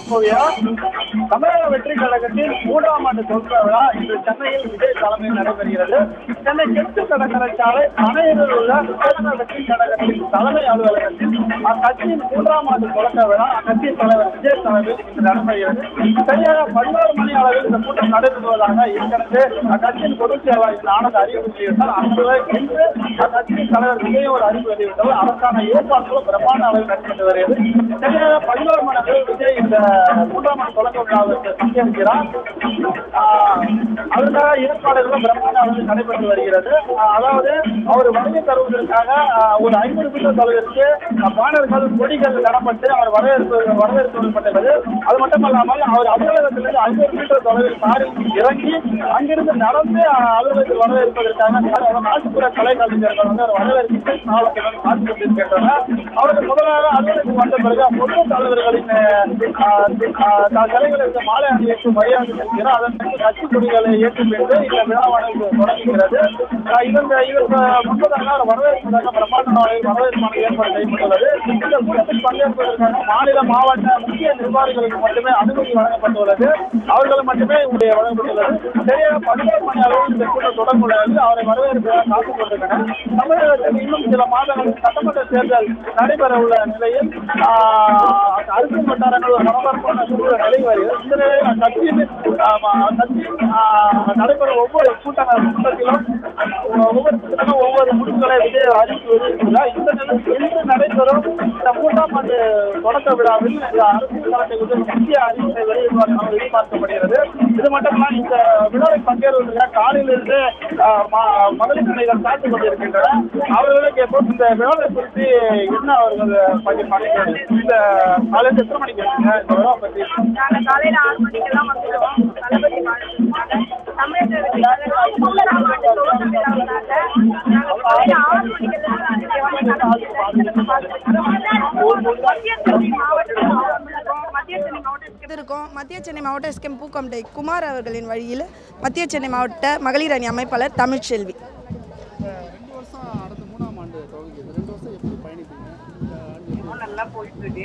தற்போதைய தமிழக வெற்றி கழகத்தின் 3ஆம் ஆண்டு துவக்க விழா இன்று சென்னையில் விஜய் தலைமையில் நடைபெறுகிறது. சென்னை தெற்கு கடற்கரை சாலை அணையில் உள்ள தமிழக வெற்றி கழகத்தின் தலைமை அலுவலகத்தில் அக்கட்சியின் 3ஆம் ஆண்டு தொடக்க விழா அக்கட்சியின் தலைவர் விஜய் தலைமையில் இன்று நடைபெறுகிறது. சரியாக 11 மணி அளவில் இந்த கூட்டம் நடைபெறுவதாக ஏற்கனவே அக்கட்சியின் பொதுச் செயலாளர் ஆனந்த் அறிவிப்பு வெளியிட்டார். இன்று அக்கட்சியின் தலைவர் விஜய் ஒரு அறிவிப்பு வெளியிட்டார். அதற்கான ஏற்பாடுகளும் பிரமாண்ட அளவில் நடைபெற்று வருகிறது. சரியாக 11 மணி அளவில் விஜய் இந்த 3ஆம் ஆண்டு தொடக்க விழாவிற்கு பங்கேற்கிறார். அதற்காக ஏற்பாடுகளும் பிரமாண்ட அளவில் நடைபெற்று வருகிறது. அதாவது அவர் வருகை தருவதற்காக ஒரு 500 மீட்டர் தொலைவிற்கு பாணர்கள் கொடிகள் நடப்பட்டு அவர் வரவேற்பது. அது மட்டுமல்லாமல் அவர் அலுவலகத்திலிருந்து 500 மீட்டர் தொலைவில் காரில் இறங்கி அங்கிருந்து நடந்து அலுவலகத்தில் வரவேற்பதற்காக நாட்டுப்புற கலை கலைஞர்கள் அவர் வரவேற்பு காலத்துடன் காத்து கொண்டிருக்கின்றனர். அவருக்கு முதலாக அலுவலகத்துக்கு வந்த பிறகு பொது தலைவர்களின் தலைவர்களுக்கு மாலை அணிவித்து மரியாதை செலுத்துகிறார். அதன் பிறகு கட்சி கொடிகளை ஏற்றி பெற்று இந்த விழாவானது தொடங்குகிறது. இதற்கு முன்பதாக வரவேற்பதற்காக பிரமாண்ட வரவேற்பான ஏற்பாடு செய்யப்பட்டுள்ளது. இந்த கூட்டத்தில் பங்கேற்பதற்காக மாநில மாவட்ட முக்கிய நிர்வாகிகளுக்கு மட்டுமே அனுமதி வழங்கப்பட்டுள்ளது. அவர்கள் மட்டுமே இங்கே வழங்கப்பட்டுள்ளது. சரியாக 11 மணி அளவில் இந்த கூட்டம் தொடங்குள்ளது. அவரை வரவேற்பதாக காத்துக் கொண்டிருந்தனர். தமிழகத்தில் இன்னும் சில மாதங்களில் சட்டமன்ற தேர்தல் நடைபெற உள்ள நிலையில் அரசியல் வட்டாரங்கள் ஒரு பரபரப்பான சூழ்நிலை நிலை வருகிறது. இந்த நிலையில் அக்கட்சியின் நடைபெறும் ஒவ்வொரு கூட்டத்திலும் ஒவ்வொரு முடிவுகளை விஜய் அறிவித்து வருகிறார். இந்த நிலையில் இன்று நடைபெறும் இந்த 3ஆம் ஆண்டு தொடக்க விழாவில் அரசியல் களத்தை முக்கிய அறிவிப்பை வெளியிடுவார் என எதிர்பார்க்கப்படுகிறது. இது மட்டுமல்ல, இந்த விழாவில் பங்கேற்பதற்காக காலையிலிருந்து மகளிர் அணிகள் காத்துக் கொண்டிருக்கின்றனர். அவர்களுக்கு எப்போ இந்த விழாவை குறித்து என்ன அவர்கள் பகிர்ந்தார்கள்? இந்த காலையில் எத்தனை மணிக்கு இந்த விழா பற்றி? காலையில 6 மணிக்கெல்லாம் வந்துடுவோம். தளபதி மத்திய சென்னை மாவட்ட எஸ்கேம் பூக்கொண்டை குமார் அவர்களின் வழியில் மத்திய சென்னை மாவட்ட மகளிர் அணி அமைப்பாளர் தமிழ்ச்செல்வி.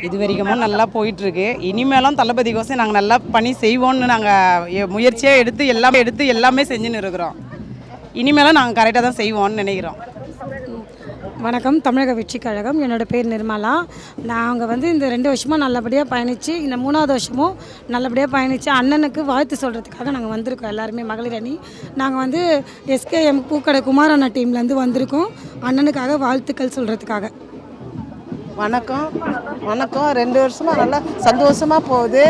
இது வரைக்கும் நல்லா போயிட்டுருக்கு. இனிமேலும் தளபதிக்கோசம் நாங்கள் நல்லா பணி செய்வோம்னு நாங்கள் முயற்சியாக எடுத்து எல்லாமே செஞ்சுன்னு இருக்கிறோம். இனிமேலும் நாங்கள் கரெக்டாக தான் செய்வோம்னு நினைக்கிறோம். வணக்கம். தமிழக வெற்றி கழகம். என்னோடய பேர் நிர்மலா. நாங்கள் இந்த 2 வருஷமாக நல்லபடியாக பயணித்து இந்த 3ஆவது வருஷமும் நல்லபடியாக பயணித்து அண்ணனுக்கு வாழ்த்து சொல்கிறதுக்காக நாங்கள் வந்திருக்கோம். எல்லாருமே மகளிர் அணி நாங்கள் எஸ்கேஎம் பூக்கடை குமார் அண்ணா டீம்லேருந்து வந்திருக்கோம் அண்ணனுக்காக வாழ்த்துக்கள் சொல்கிறதுக்காக. வணக்கம். 2 வருஷமாக நல்லா சந்தோஷமாக போகுது.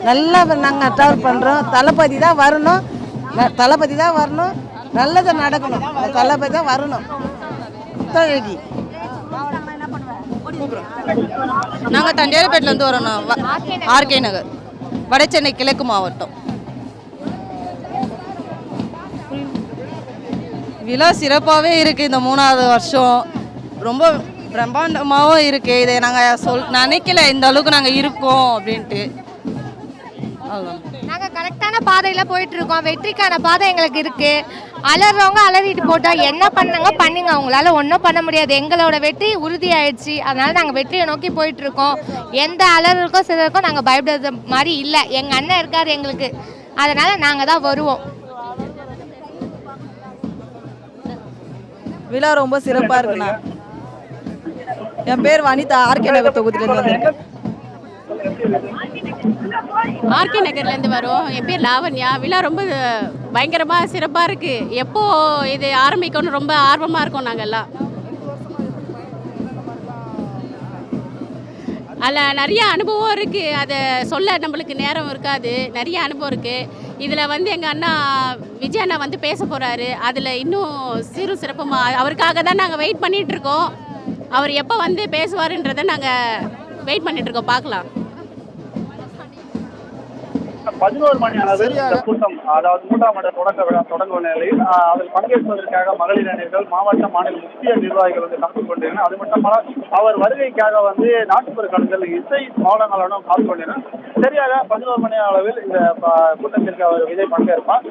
நல்லா நாங்கள் ட்ராவல் பண்ணுறோம். தளபதி தான் வரணும், நல்லதை நடக்கணும். தளபதி தான் வரணும். தொழிகி நாங்கள் தண்டையார்பேட்டிலேருந்து வரணும். ஆர்கே நகர், வட சென்னை கிழக்கு மாவட்டம். விழா சிறப்பாகவே இருக்குது. இந்த 3ஆவது வருஷம் ரொம்ப பிரம்மாண்டமாகவும் இருக்குது. இதை நாங்கள் நினைக்கல இந்த அளவுக்கு நாங்கள் இருக்கோம் அப்படின்ட்டு. நாங்கள் கரெக்டான பாதையில் போயிட்டுருக்கோம். வெற்றிக்கான பாதை எங்களுக்கு இருக்குது. அலறவங்க அலறிட்டு போட்டோம். என்ன பண்ணுங்க, அவங்களால ஒன்றும் பண்ண முடியாது. எங்களோட வெற்றி உறுதியாயிடுச்சு. அதனால் நாங்கள் வெற்றியை நோக்கி போயிட்டுருக்கோம். எந்த அலறுக்கோ சிலருக்கும் நாங்கள் பயப்படுறது மாதிரி இல்லை. எங்கள் அண்ணன் இருக்கார் எங்களுக்கு, அதனால் நாங்கள் தான் வருவோம். விழா ரொம்ப சிறப்பாக இருக்குண்ணா. என் பேர் வனிதா, ஆர்கே நகர் தொகுதியிலேருந்து வந்திருக்கேன். ஆர்கே நகர்லேருந்து வரும். என் பேர் லாவண்யா. விழா ரொம்ப பயங்கரமாக சிறப்பாக இருக்குது. எப்போ இது ஆரம்பிக்கணும்னு ரொம்ப ஆர்வமாக இருக்கோம் நாங்கள்லாம். அதில் நிறைய அனுபவம் இருக்குது. அதை சொல்ல நம்மளுக்கு நேரம் இருக்காது. நிறைய அனுபவம் இருக்குது. இதில் எங்கள் அண்ணா விஜய் அண்ணா பேச போகிறாரு. அதில் இன்னும் சீரும் சிறப்புமாக அவருக்காக தான் நாங்கள் வெயிட் பண்ணிகிட்ருக்கோம். அவர் எப்போ பேசுவாருன்றதை நாங்கள் வெயிட் பண்ணிகிட்ருக்கோம். பார்க்கலாம். 11 மணி அளவில் இந்த கூட்டம், அதாவது 3ஆம் ஆண்டு தொடக்க விழா தொடங்கும் நிலையில் அதில் பங்கேற்பதற்காக மகளிர் அணிகள் மாவட்ட மாநில முக்கிய நிர்வாகிகள் காத்துக் கொண்டிருந்தனர். அது மட்டுமல்ல, அவர் வருகைக்காக நாட்டுப்புற கலைஞர்கள் இசை மாவட்டங்களுடன் காத்துக் கொண்டிருந்தனர். சரியாக 11 மணி அளவில் இந்த கூட்டத்திற்கு அவர் விஜய் பங்கேற்பார்.